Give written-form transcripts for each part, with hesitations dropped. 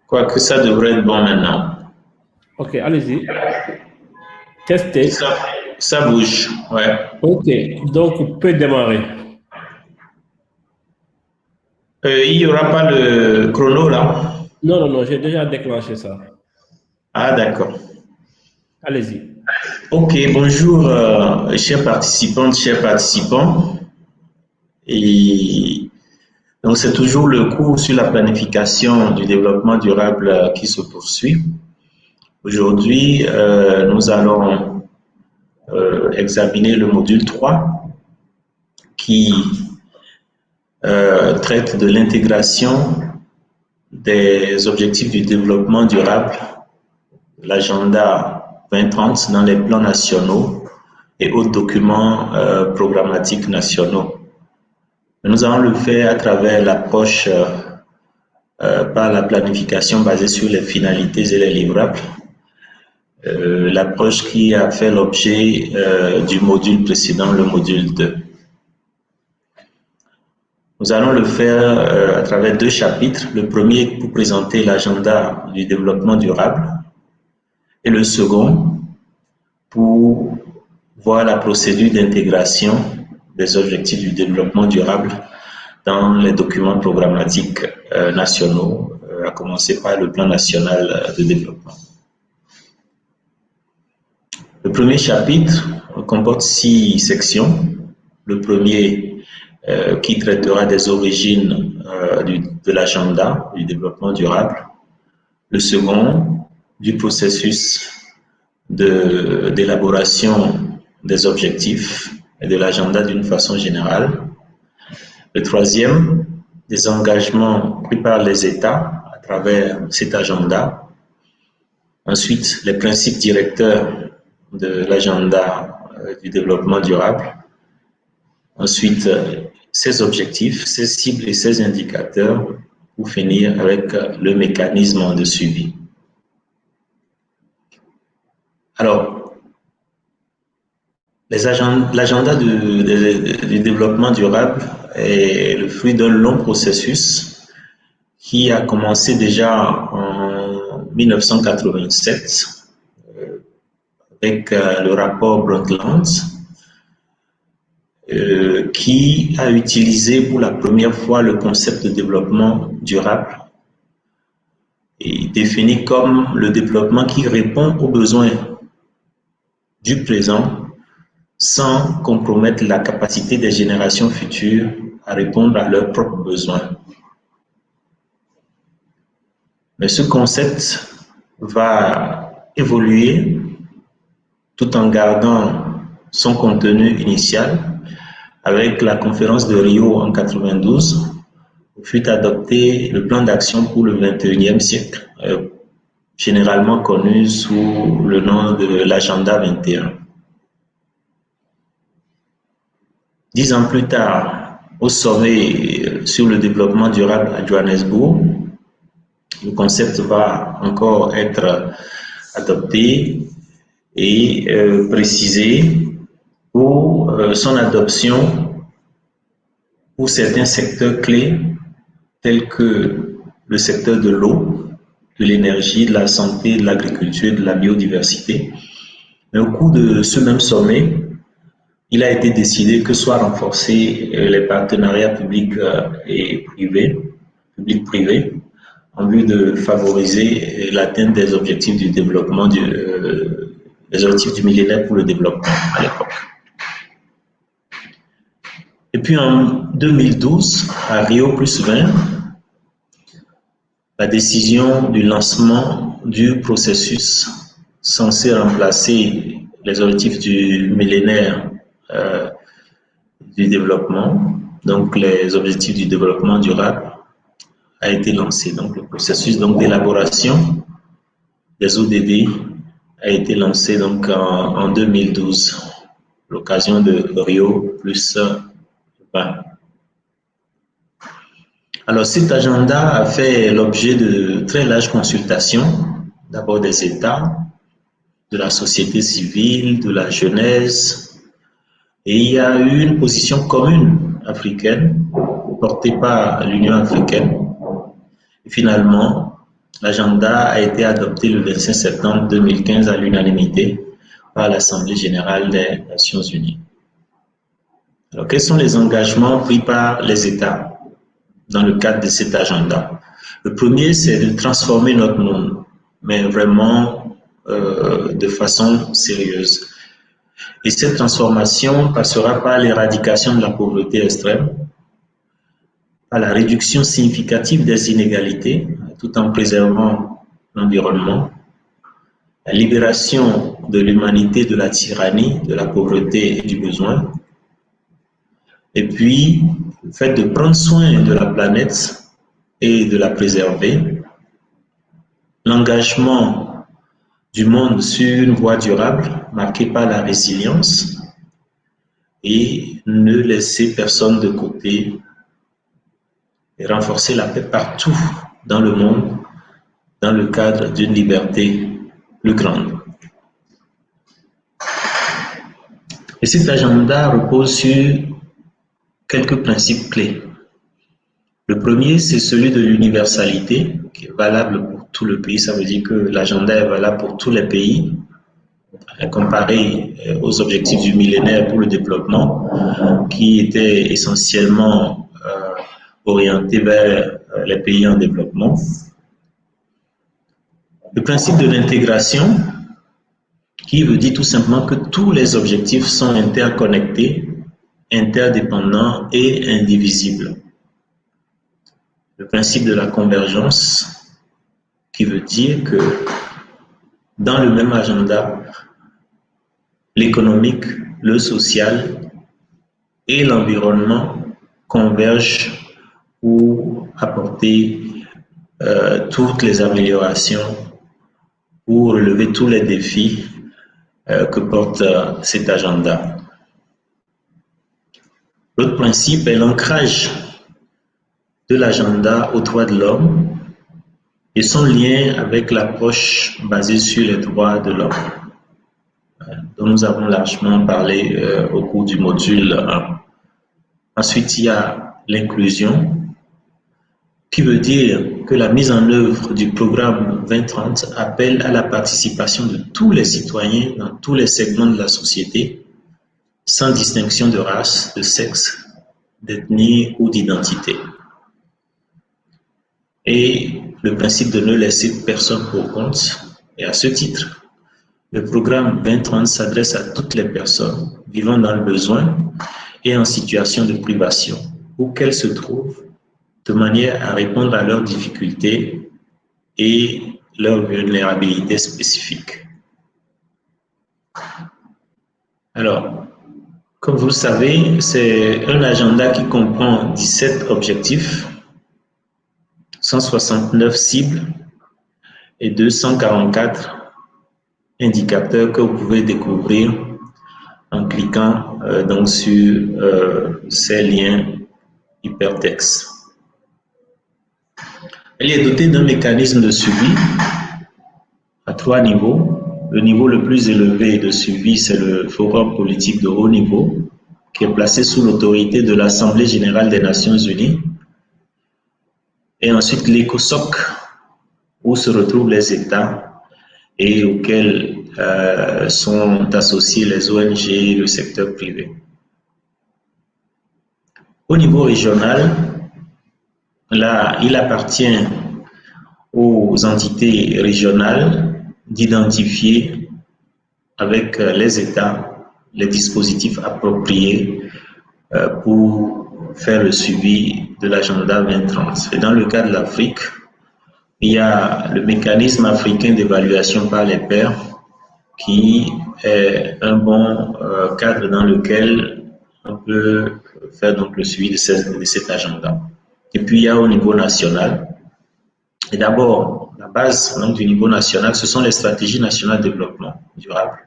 Quoique ça devrait être bon maintenant. Ok, allez-y. Testez. Ça, ça bouge, ouais. Ok, donc vous pouvez démarrer. Il n'y aura pas le chrono là? Non, non, non, j'ai déjà déclenché ça. Ah, d'accord. Allez-y. Ok, bonjour, chers participantes, chers participants. Et donc, c'est toujours le cours sur la planification du développement durable qui se poursuit. Aujourd'hui, nous allons examiner le module 3 qui traite de l'intégration des objectifs du développement durable, l'agenda 2030 dans les plans nationaux et autres documents programmatiques nationaux. Nous allons le faire à travers l'approche par la planification basée sur les finalités et les livrables, l'approche qui a fait l'objet du module précédent, le module 2. Nous allons le faire à travers deux chapitres. Le premier pour présenter l'agenda du développement durable et le second pour voir la procédure d'intégration des objectifs du développement durable dans les documents programmatiques nationaux, à commencer par le plan national de développement. Le premier chapitre comporte 6 sections. Le premier qui traitera des origines de l'agenda du développement durable. Le second, du processus d'élaboration des objectifs et de l'agenda d'une façon générale. Le troisième, des engagements pris par les États à travers cet agenda. Ensuite, les principes directeurs de l'agenda du développement durable. Ensuite, ses objectifs, ses cibles et ses indicateurs pour finir avec le mécanisme de suivi. Alors, l'agenda du développement durable est le fruit d'un long processus qui a commencé déjà en 1987 avec le rapport Brundtland qui a utilisé pour la première fois le concept de développement durable et défini comme le développement qui répond aux besoins du présent sans compromettre la capacité des générations futures à répondre à leurs propres besoins. Mais ce concept va évoluer tout en gardant son contenu initial avec la conférence de Rio en 92, où fut adopté le plan d'action pour le 21e siècle, généralement connu sous le nom de l'agenda 21. 10 ans plus tard, au sommet sur le développement durable à Johannesburg, le concept va encore être adopté et précisé pour son adoption pour certains secteurs clés tels que le secteur de l'eau, de l'énergie, de la santé, de l'agriculture, de la biodiversité. Mais au cours de ce même sommet, il a été décidé que soient renforcés les partenariats publics et privés, public-privé, en vue de favoriser l'atteinte des objectifs du développement, des objectifs du millénaire pour le développement à l'époque. Et puis en 2012, à Rio plus 20, la décision du lancement du processus censé remplacer les objectifs du millénaire du développement, donc les objectifs du développement durable, a été lancé. Donc le processus d'élaboration des ODD a été lancé donc en 2012, l'occasion de Rio plus 20. Alors cet agenda a fait l'objet de très larges consultations, d'abord des États, de la société civile, de la jeunesse, et il y a eu une position commune africaine portée par l'Union africaine Finalement, l'agenda a été adopté le 25 septembre 2015 à l'unanimité par l'Assemblée générale des Nations unies. Alors, quels sont les engagements pris par les États dans le cadre de cet agenda? Le premier, c'est de transformer notre monde, mais vraiment de façon sérieuse. Et cette transformation passera par l'éradication de la pauvreté extrême, par la réduction significative des inégalités, tout en préservant l'environnement, la libération de l'humanité de la tyrannie, de la pauvreté et du besoin, et puis le fait de prendre soin de la planète et de la préserver, l'engagement du monde sur une voie durable marquée par la résilience et ne laisser personne de côté et renforcer la paix partout dans le monde dans le cadre d'une liberté plus grande. Et cet agenda repose sur quelques principes clés. Le premier, c'est celui de l'universalité, qui est valable pour tout le pays. Ça veut dire que l'agenda est valable pour tous les pays, comparé aux objectifs du millénaire pour le développement, qui étaient essentiellement orientés vers les pays en développement. Le principe de l'intégration, qui veut dire tout simplement que tous les objectifs sont interconnectés, interdépendants et indivisibles. Le principe de la convergence, qui veut dire que dans le même agenda, l'économique, le social et l'environnement convergent pour apporter toutes les améliorations, pour relever tous les défis que porte cet agenda. L'autre principe est l'ancrage de l'agenda aux droits de l'homme et son lien avec l'approche basée sur les droits de l'homme, dont nous avons largement parlé au cours du module 1. Ensuite, il y a l'inclusion, qui veut dire que la mise en œuvre du programme 2030 appelle à la participation de tous les citoyens dans tous les segments de la société, sans distinction de race, de sexe, d'ethnie ou d'identité. Et le principe de ne laisser personne pour compte. Et à ce titre, le programme 2030 s'adresse à toutes les personnes vivant dans le besoin et en situation de privation, où qu'elles se trouvent, de manière à répondre à leurs difficultés et leurs vulnérabilités spécifiques. Alors, comme vous le savez, c'est un agenda qui comprend 17 objectifs, 169 cibles et 244 indicateurs que vous pouvez découvrir en cliquant donc sur ces liens hypertextes. Elle est dotée d'un mécanisme de suivi à 3 niveaux. Le niveau le plus élevé de suivi, c'est le Forum politique de haut niveau, qui est placé sous l'autorité de l'Assemblée générale des Nations unies. Et ensuite l'ECOSOC, où se retrouvent les États et auxquels sont associés les ONG et le secteur privé. Au niveau régional, là, il appartient aux entités régionales d'identifier avec les États les dispositifs appropriés pour faire le suivi de l'agenda 2030. Et dans le cas de l'Afrique, il y a le mécanisme africain d'évaluation par les pairs qui est un bon cadre dans lequel on peut faire donc le suivi de cet agenda. Et puis il y a au niveau national. Et d'abord, la base donc, du niveau national, ce sont les stratégies nationales de développement durable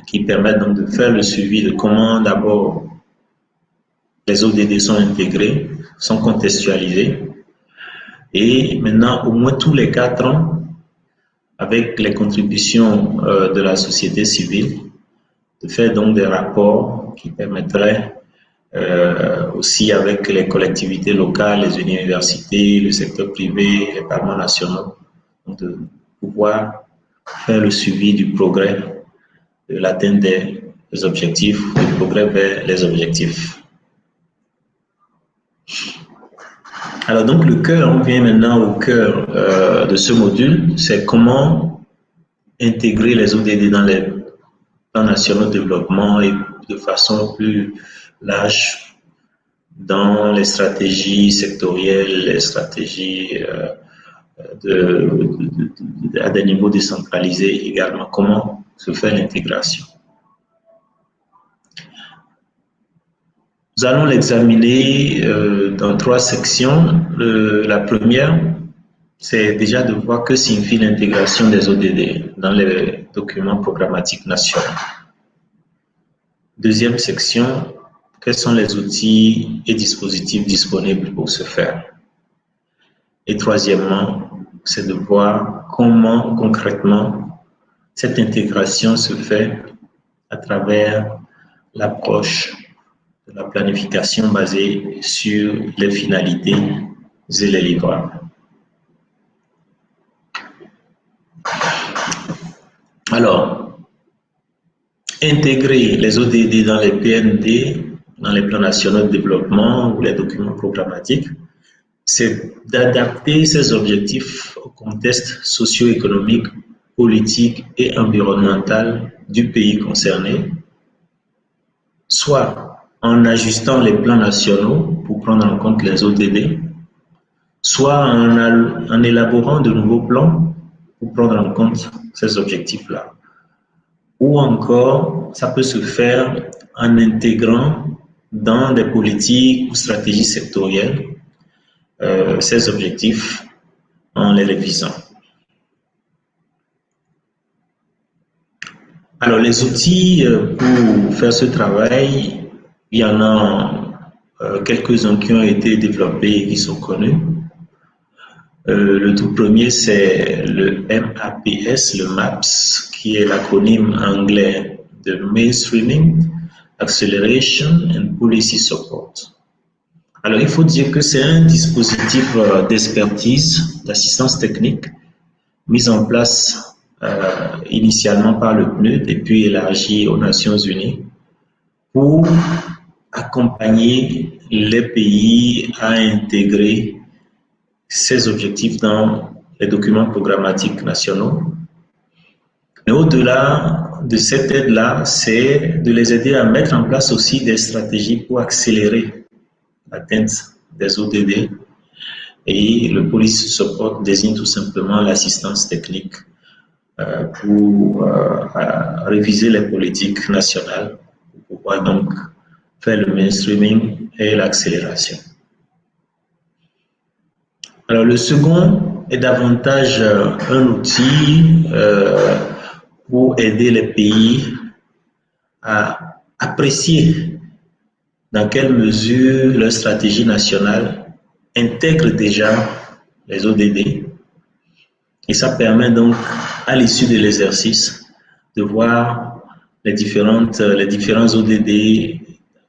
qui permettent donc de faire le suivi de comment d'abord les ODD sont intégrés, sont contextualisés. Et maintenant, au moins tous les 4 ans, avec les contributions de la société civile, de faire donc des rapports qui permettraient aussi avec les collectivités locales, les universités, le secteur privé, les parlements nationaux, donc de pouvoir faire le suivi du progrès, de l'atteinte des objectifs, du progrès vers les objectifs. Alors donc le cœur, on vient maintenant au cœur de ce module, c'est comment intégrer les ODD dans les plans nationaux de développement et de façon plus large dans les stratégies sectorielles, les stratégies à des niveaux décentralisés également. Comment se fait l'intégration? Nous allons l'examiner dans 3 sections. La première, c'est déjà de voir que signifie l'intégration des ODD dans les documents programmatiques nationaux. Deuxième section, quels sont les outils et dispositifs disponibles pour ce faire? Et troisièmement, c'est de voir comment concrètement cette intégration se fait à travers l'approche de la planification basée sur les finalités et les livrables. Alors, intégrer les ODD dans les PND, dans les plans nationaux de développement ou les documents programmatiques, c'est d'adapter ces objectifs au contexte socio-économique, politique et environnemental du pays concerné, soit en ajustant les plans nationaux pour prendre en compte les ODD, soit en élaborant de nouveaux plans pour prendre en compte ces objectifs-là. Ou encore, ça peut se faire en intégrant dans des politiques ou stratégies sectorielles ces objectifs en les révisant. Alors, les outils pour faire ce travail, il y en a quelques-uns qui ont été développés et qui sont connus. Le tout premier, c'est le MAPS, le MAPS, qui est l'acronyme anglais de Mainstreaming, Acceleration and Policy Support. Alors, il faut dire que c'est un dispositif d'expertise, d'assistance technique, mis en place initialement par le PNUD et puis élargi aux Nations Unies pour accompagner les pays à intégrer ces objectifs dans les documents programmatiques nationaux. Mais au-delà de cette aide-là, c'est de les aider à mettre en place aussi des stratégies pour accélérer l'atteinte des ODD. Et le Policy Support désigne tout simplement l'assistance technique pour réviser les politiques nationales, pour pouvoir donc faire le mainstreaming et l'accélération. Alors le second est davantage un outil pour aider les pays à apprécier dans quelle mesure leur stratégie nationale intègre déjà les ODD. Et ça permet donc, à l'issue de l'exercice, de voir les différents ODD,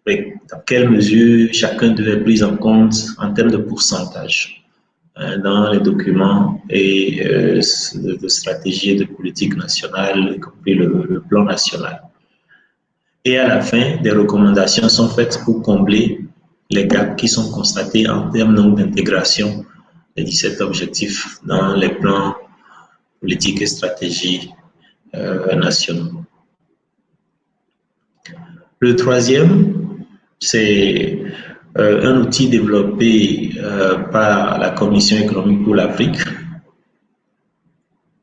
dans quelle mesure chacun devait être pris en compte en termes de pourcentage dans les documents et de stratégie et de politique nationale, y compris le plan national. Et à la fin, des recommandations sont faites pour combler les gaps qui sont constatés en termes d'intégration des 17 objectifs dans les plans politiques et stratégies nationaux. Le troisième, c'est un outil développé par la Commission économique pour l'Afrique,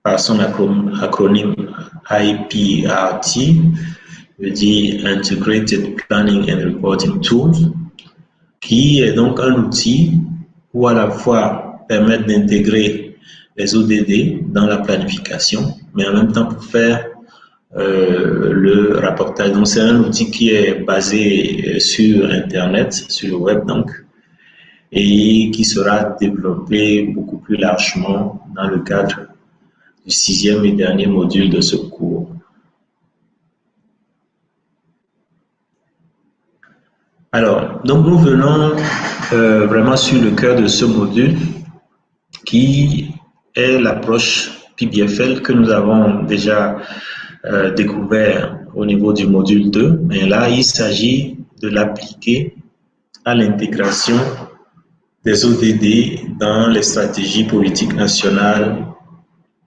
par son acronyme IPRT, veut dire Integrated Planning and Reporting Tools, qui est donc un outil pour à la fois permettre d'intégrer les ODD dans la planification, mais en même temps pour faire le rapportage. Donc c'est un outil qui est basé sur Internet, sur le web donc, et qui sera développé beaucoup plus largement dans le cadre du 6e et dernier module de ce cours. Alors, donc nous venons vraiment sur le cœur de ce module qui est l'approche PBFL que nous avons déjà découvert au niveau du module 2. Mais là, il s'agit de l'appliquer à l'intégration des ODD dans les stratégies politiques nationales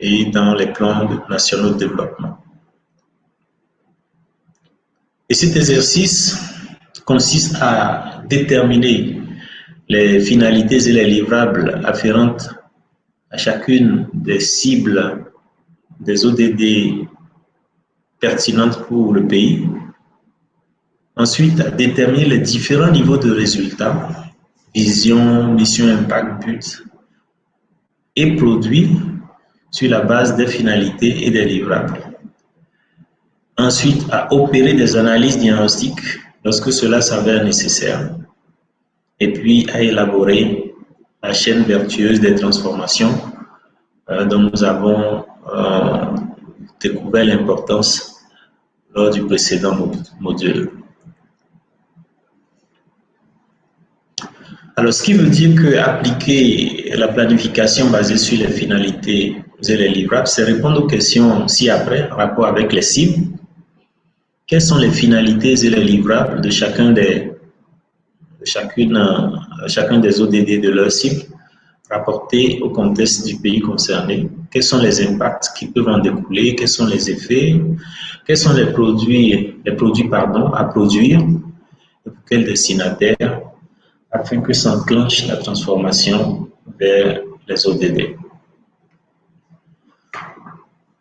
et dans les plans nationaux de développement. Et cet exercice consiste à déterminer les finalités et les livrables afférentes à chacune des cibles des ODD pertinentes pour le pays. Ensuite, à déterminer les différents niveaux de résultats, vision, mission, impact, but, et produits sur la base des finalités et des livrables. Ensuite, à opérer des analyses diagnostiques lorsque cela s'avère nécessaire. Et puis, à élaborer la chaîne vertueuse des transformations dont nous avons découvert l'importance lors du précédent module. Alors, ce qui veut dire qu'appliquer la planification basée sur les finalités et les livrables, c'est répondre aux questions ci-après en rapport avec les cibles. Quelles sont les finalités et les livrables de chacun des ODD de leur cible, rapportés au contexte du pays concerné? Quels sont les impacts qui peuvent en découler? Quels sont les effets? Quels sont les produits à produire? Et pour quels destinataires? Afin que s'enclenche la transformation vers les ODD.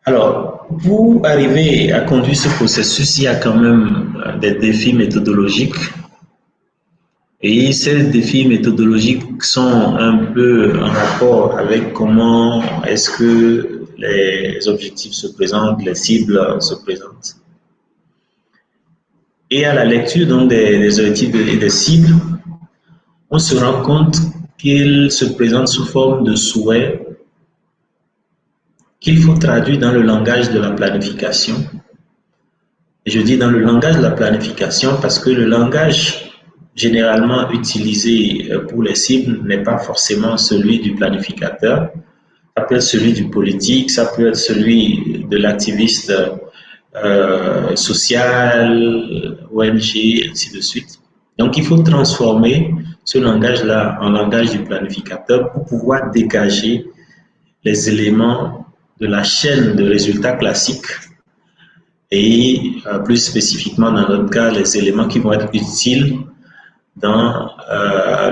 Alors, pour arriver à conduire ce processus, il y a quand même des défis méthodologiques. Et ces défis méthodologiques sont un peu en rapport avec comment est-ce que les objectifs se présentent, les cibles se présentent. Et à la lecture donc, des objectifs et des cibles, on se rend compte qu'ils se présentent sous forme de souhaits qu'il faut traduire dans le langage de la planification. Et je dis dans le langage de la planification parce que le langage généralement utilisé pour les cibles n'est pas forcément celui du planificateur. Ça peut être celui du politique, ça peut être celui de l'activiste social, ONG, ainsi de suite. Donc il faut transformer ce langage-là en langage du planificateur pour pouvoir dégager les éléments de la chaîne de résultats classiques et plus spécifiquement dans notre cas, les éléments qui vont être utiles dans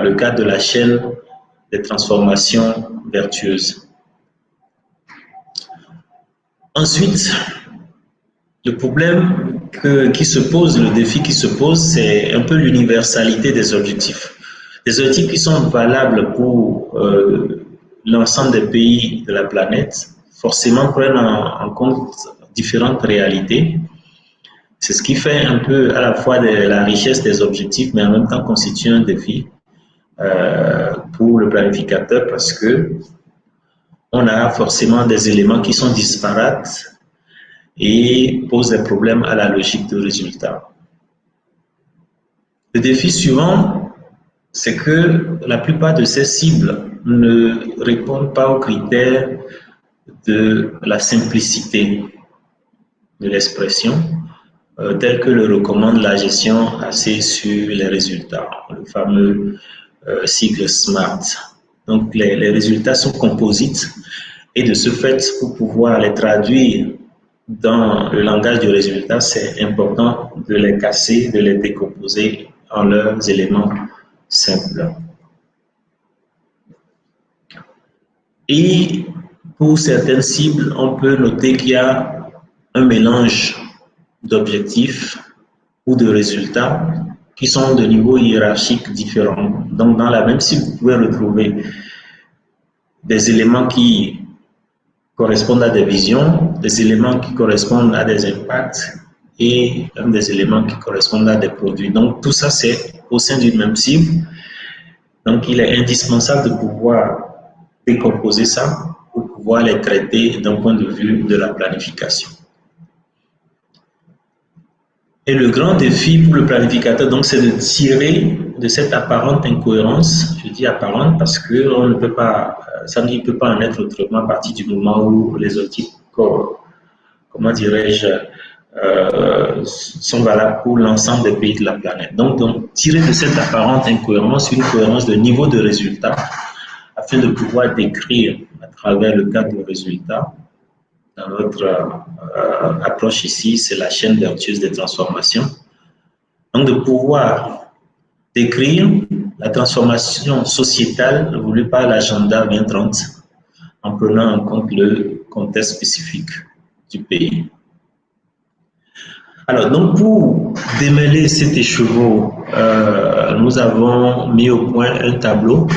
le cadre de la chaîne des transformations vertueuses. Ensuite, le problème qui se pose, le défi qui se pose, c'est un peu l'universalité des objectifs. Des objectifs qui sont valables pour l'ensemble des pays de la planète, forcément prennent en compte différentes réalités. C'est ce qui fait un peu à la fois la richesse des objectifs, mais en même temps constitue un défi pour le planificateur parce que on a forcément des éléments qui sont disparates et posent des problèmes à la logique de résultat. Le défi suivant, c'est que la plupart de ces cibles ne répondent pas aux critères de la simplicité de l'expression, tel que le recommande la gestion axée sur les résultats, le fameux sigle SMART. Donc les résultats sont composites et de ce fait, pour pouvoir les traduire dans le langage du résultat, c'est important de les casser, de les décomposer en leurs éléments simples. Et pour certaines cibles, on peut noter qu'il y a un mélange d'objectifs ou de résultats qui sont de niveaux hiérarchiques différents. Donc, dans la même cible, vous pouvez retrouver des éléments qui correspondent à des visions, des éléments qui correspondent à des impacts et des éléments qui correspondent à des produits. Donc, tout ça, c'est au sein d'une même cible. Donc, il est indispensable de pouvoir décomposer ça pour pouvoir les traiter d'un point de vue de la planification. Et le grand défi pour le planificateur, donc, c'est de tirer de cette apparente incohérence, je dis apparente parce que on ne peut pas, ça ne peut pas en être autrement à partir du moment où les outils, comment dirais-je, sont valables pour l'ensemble des pays de la planète. Donc, tirer de cette apparente incohérence une cohérence de niveau de résultat afin de pouvoir décrire à travers le cadre de résultats. Dans notre approche ici, c'est la chaîne vertueuse des transformations. Donc, de pouvoir décrire la transformation sociétale voulue par l'agenda 2030 en prenant en compte le contexte spécifique du pays. Alors, donc, pour démêler cet écheveau, nous avons mis au point un tableau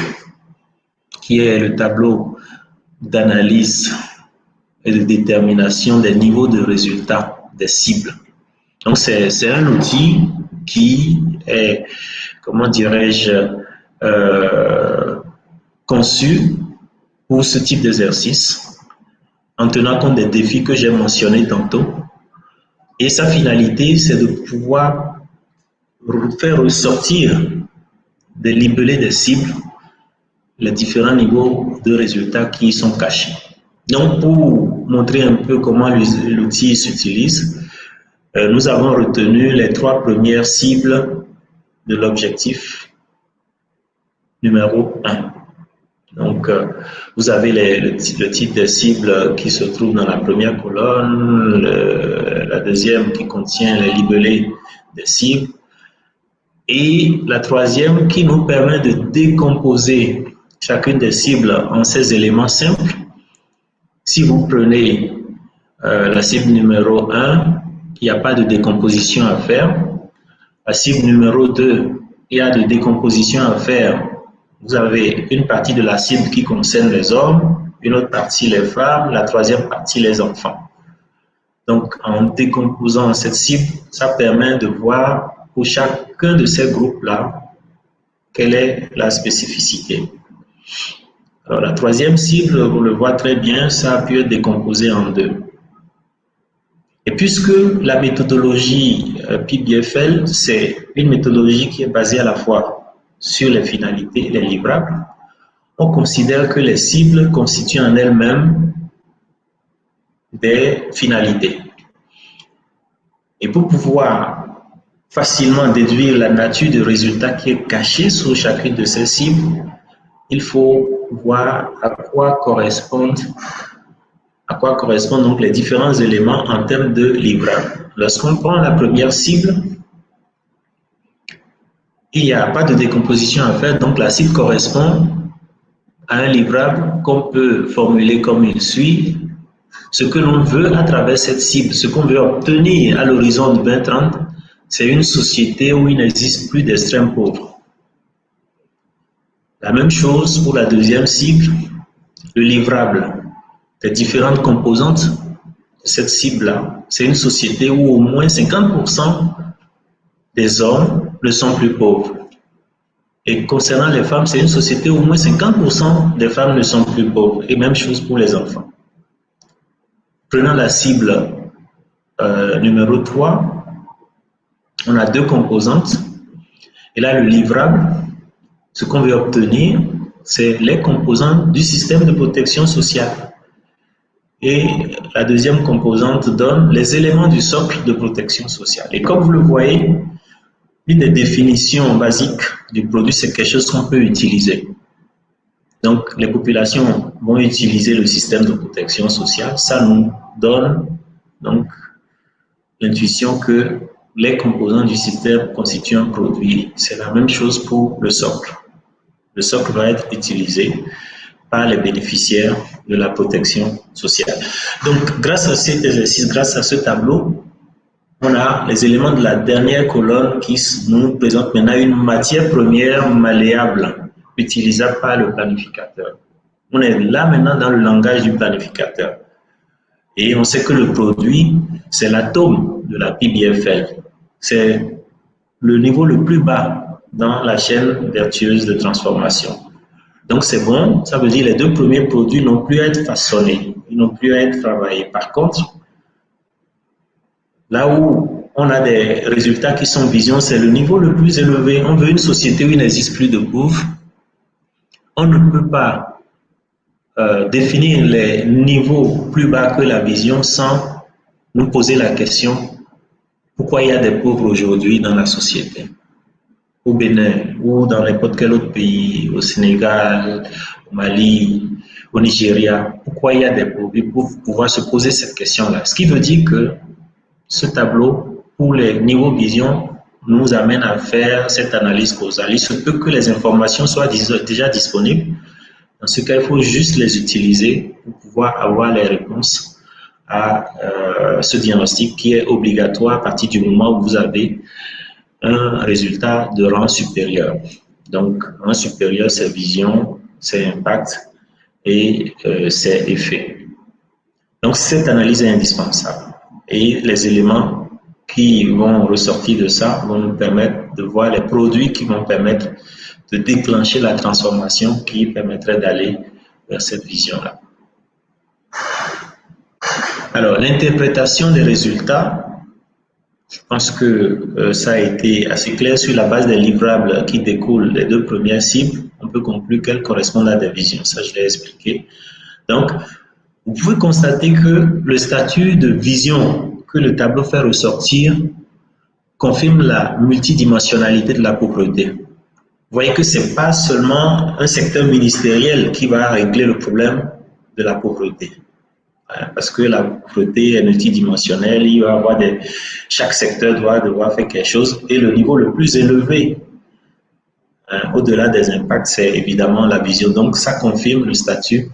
qui est le tableau d'analyse et de détermination des niveaux de résultats des cibles. Donc, c'est un outil qui est, comment dirais-je, conçu pour ce type d'exercice en tenant compte des défis que j'ai mentionnés tantôt. Et sa finalité, c'est de pouvoir faire ressortir des libellés des cibles les différents niveaux de résultats qui y sont cachés. Donc, pour montrer un peu comment l'outil s'utilise, nous avons retenu les 3 premières cibles de l'objectif numéro 1. Donc, vous avez le type de cibles qui se trouve dans la première colonne, la deuxième qui contient les libellés des cibles, et la troisième qui nous permet de décomposer chacune des cibles en ces éléments simples. Si vous prenez la cible numéro 1, il n'y a pas de décomposition à faire. La cible numéro 2, il y a de décomposition à faire. Vous avez une partie de la cible qui concerne les hommes, une autre partie les femmes, la troisième partie les enfants. Donc, en décomposant cette cible, ça permet de voir pour chacun de ces groupes-là quelle est la spécificité. Alors, la troisième cible, vous le voyez très bien, ça a pu être décomposé en 2. Et puisque la méthodologie PBFL, c'est une méthodologie qui est basée à la fois sur les finalités et les livrables, on considère que les cibles constituent en elles-mêmes des finalités. Et pour pouvoir facilement déduire la nature du résultat qui est caché sous chacune de ces cibles, il faut voir à quoi correspondent donc les différents éléments en termes de livrables. Lorsqu'on prend la première cible, il n'y a pas de décomposition à faire, donc la cible correspond à un livrable qu'on peut formuler comme il suit. Ce que l'on veut à travers cette cible, ce qu'on veut obtenir à l'horizon de 2030, c'est une société où il n'existe plus d'extrêmes pauvres. La même chose pour la deuxième cible, le livrable. Les différentes composantes de cette cible-là, c'est une société où au moins 50% des hommes ne sont plus pauvres. Et concernant les femmes, c'est une société où au moins 50% des femmes ne sont plus pauvres. Et même chose pour les enfants. Prenant la cible numéro 3, on a 2 composantes. Et là, le livrable, ce qu'on veut obtenir, c'est les composantes du système de protection sociale. Et la deuxième composante donne les éléments du socle de protection sociale. Et comme vous le voyez, une des définitions basiques du produit, c'est quelque chose qu'on peut utiliser. Donc, les populations vont utiliser le système de protection sociale. Ça nous donne donc l'intuition que les composants du système constituent un produit. C'est la même chose pour le socle. Le socle va être utilisé par les bénéficiaires de la protection sociale. Donc, grâce à cet exercice, grâce à ce tableau, on a les éléments de la dernière colonne qui nous présentent maintenant une matière première malléable utilisable par le planificateur. On est là maintenant dans le langage du planificateur. Et on sait que le produit, c'est l'atome de la PBFL. C'est le niveau le plus bas dans la chaîne vertueuse de transformation. Donc c'est bon, ça veut dire que les 2 premiers produits n'ont plus à être façonnés, ils n'ont plus à être travaillés. Par contre, là où on a des résultats qui sont vision, c'est le niveau le plus élevé. On veut une société où il n'existe plus de pauvres. On ne peut pas définir les niveaux plus bas que la vision sans nous poser la question pourquoi il y a des pauvres aujourd'hui dans la société, au Bénin ou dans n'importe quel autre pays, au Sénégal, au Mali, au Nigeria, pourquoi il y a des pauvres, et pour pouvoir se poser cette question-là. Ce qui veut dire que ce tableau, pour les niveaux vision, nous amène à faire cette analyse causale. Il se peut que les informations soient déjà disponibles. Dans ce cas, il faut juste les utiliser pour pouvoir avoir les réponses à ce diagnostic qui est obligatoire à partir du moment où vous avez un résultat de rang supérieur. Donc, rang supérieur, c'est vision, c'est impact et c'est effet. Donc, cette analyse est indispensable. Et les éléments qui vont ressortir de ça vont nous permettre de voir les produits qui vont permettre de déclencher la transformation qui permettrait d'aller vers cette vision-là. Alors, l'interprétation des résultats, je pense que ça a été assez clair sur la base des livrables qui découlent des deux premières cibles. On peut conclure qu'elles correspondent à des visions. Ça, je l'ai expliqué. Donc, vous pouvez constater que le statut de vision que le tableau fait ressortir confirme la multidimensionnalité de la pauvreté. Vous voyez que ce n'est pas seulement un secteur ministériel qui va régler le problème de la pauvreté. Parce que la pauvreté est multidimensionnelle, il va y avoir chaque secteur doit devoir faire quelque chose. Et le niveau le plus élevé, au-delà des impacts, c'est évidemment la vision. Donc, ça confirme le statut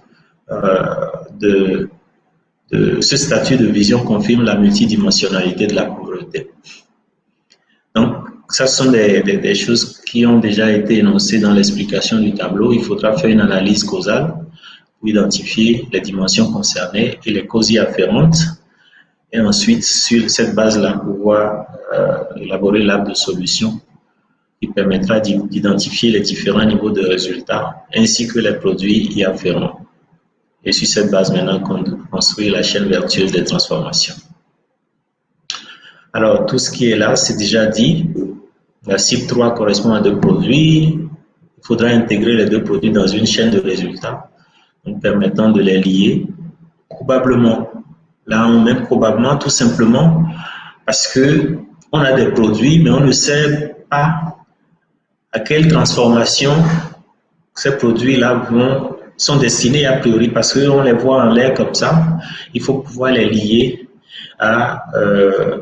ce statut de vision confirme la multidimensionnalité de la pauvreté. Donc, ça sont des choses qui ont déjà été énoncées dans l'explication du tableau. Il faudra faire une analyse causale pour identifier les dimensions concernées et les causes y afférentes. Et ensuite, sur cette base-là, pouvoir élaborer l'arbre de solution qui permettra d'identifier les différents niveaux de résultats ainsi que les produits y afférents. Et sur cette base, maintenant, construire la chaîne vertueuse des transformations. Alors, tout ce qui est là, c'est déjà dit. La cible 3 correspond à deux produits. Il faudra intégrer les deux produits dans une chaîne de résultats, donc permettant de les lier. Probablement, là, on met probablement tout simplement parce que on a des produits, mais on ne sait pas à quelle transformation ces produits-là sont destinés a priori, parce qu'on les voit en l'air comme ça. Il faut pouvoir les lier à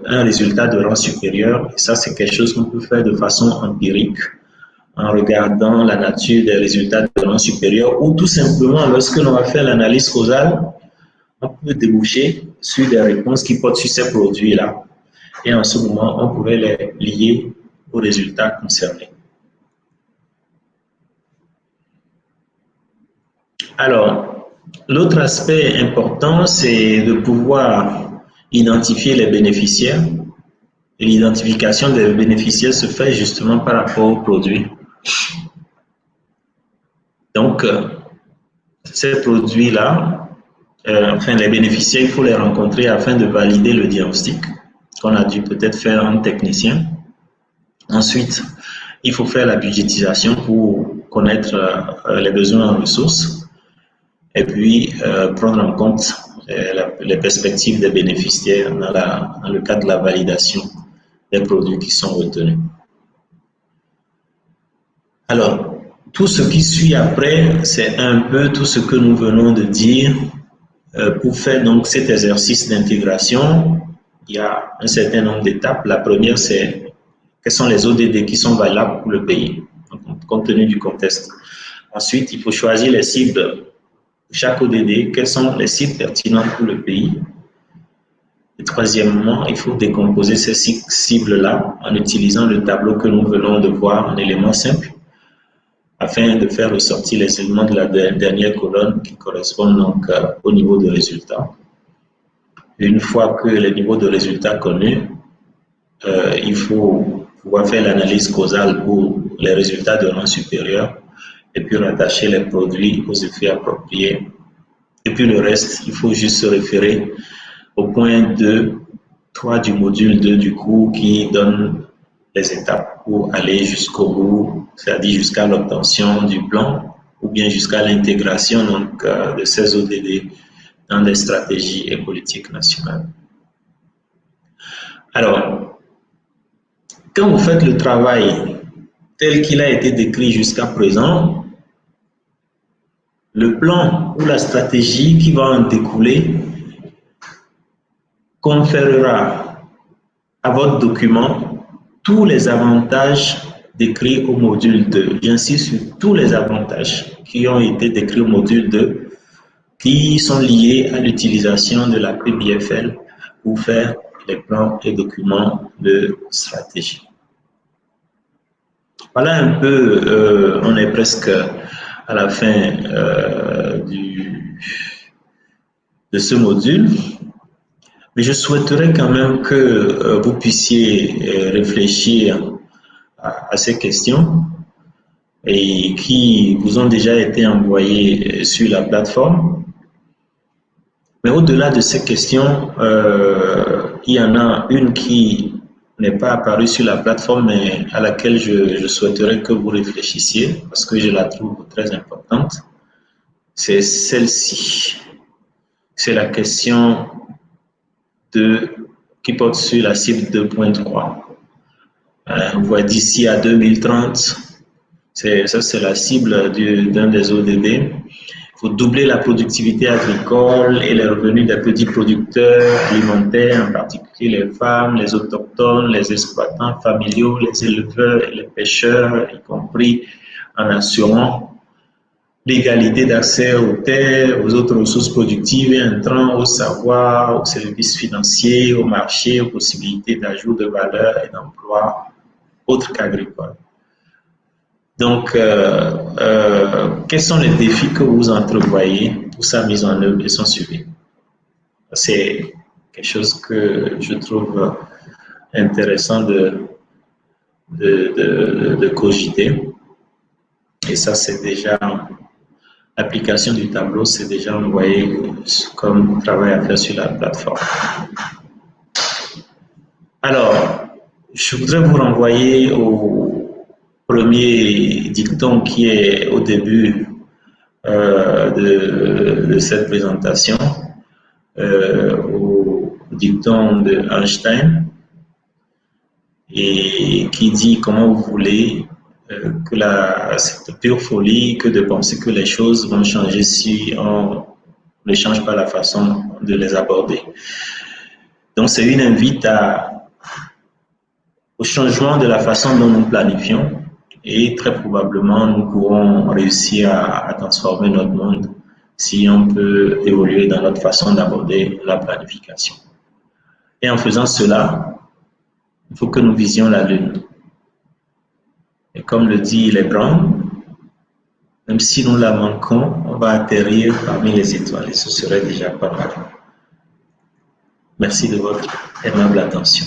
un résultat de rang supérieur. Et ça, c'est quelque chose qu'on peut faire de façon empirique en regardant la nature des résultats de rang supérieur, ou tout simplement, lorsque l'on va faire l'analyse causale, on peut déboucher sur des réponses qui portent sur ces produits-là. Et en ce moment, on pourrait les lier aux résultats concernés. Alors, l'autre aspect important, c'est de pouvoir identifier les bénéficiaires. Et l'identification des bénéficiaires se fait justement par rapport aux produits. Donc, ces produits-là, enfin les bénéficiaires, il faut les rencontrer afin de valider le diagnostic qu'on a dû peut-être faire en technicien. Ensuite, il faut faire la budgétisation pour connaître les besoins en ressources et puis prendre en compte les perspectives des bénéficiaires dans le cadre de la validation des produits qui sont retenus. Alors, tout ce qui suit après, c'est un peu tout ce que nous venons de dire. Pour faire donc cet exercice d'intégration, il y a un certain nombre d'étapes. La première, c'est quels sont les ODD qui sont valables pour le pays, compte tenu du contexte. Ensuite, il faut choisir les cibles pour chaque ODD, quelles sont les cibles pertinentes pour le pays. Et troisièmement, il faut décomposer ces cibles-là en utilisant le tableau que nous venons de voir en éléments simples, afin de faire ressortir les éléments de la dernière colonne qui correspondent donc au niveau de résultat. Une fois que les niveaux de résultats connus, il faut pouvoir faire l'analyse causale pour les résultats de rang supérieur et puis rattacher les produits aux effets appropriés. Et puis le reste, il faut juste se référer au point 2 3 du module 2 du cours qui donne les étapes pour aller jusqu'au bout, c'est-à-dire jusqu'à l'obtention du plan ou bien jusqu'à l'intégration donc de ces ODD dans les stratégies et politiques nationales. Alors, quand vous faites le travail tel qu'il a été décrit jusqu'à présent, le plan ou la stratégie qui va en découler conférera à votre document tous les avantages décrits au module 2. J'insiste sur tous les avantages qui ont été décrits au module 2 qui sont liés à l'utilisation de la PBFL pour faire les plans et documents de stratégie. Voilà un peu, on est presque à la fin de ce module, mais je souhaiterais quand même que vous puissiez réfléchir à ces questions et qui vous ont déjà été envoyées sur la plateforme. Mais au-delà de ces questions, il y en a une qui n'est pas apparue sur la plateforme, mais à laquelle je souhaiterais que vous réfléchissiez parce que je la trouve très importante. C'est celle-ci. C'est la question qui porte sur la cible 2.3. On voit d'ici à 2030, ça c'est la cible d'un des ODD. Il faut doubler la productivité agricole et les revenus des petits producteurs alimentaires, en particulier les femmes, les autochtones, les exploitants familiaux, les éleveurs et les pêcheurs, y compris en assurant l'égalité d'accès aux terres, aux autres ressources productives et intrants, au savoir, aux services financiers, au marché, aux possibilités d'ajout de valeur et d'emploi autres qu'agricoles. Donc, quels sont les défis que vous entrevoyez pour sa mise en œuvre et son suivi? C'est quelque chose que je trouve intéressant de cogiter. Et ça, c'est déjà, l'application du tableau, c'est déjà envoyé comme travail à faire sur la plateforme. Alors, je voudrais vous renvoyer au premier dicton qui est au début de cette présentation, au dicton de Einstein, et qui dit comment vous voulez que cette pure folie que de penser que les choses vont changer si on ne change pas la façon de les aborder. Donc c'est une invite au changement de la façon dont nous planifions. Et très probablement, nous pourrons réussir à transformer notre monde si on peut évoluer dans notre façon d'aborder la planification. Et en faisant cela, il faut que nous visions la Lune. Et comme le dit Lebron, même si nous la manquons, on va atterrir parmi les étoiles et ce serait déjà pas mal. Merci de votre aimable attention.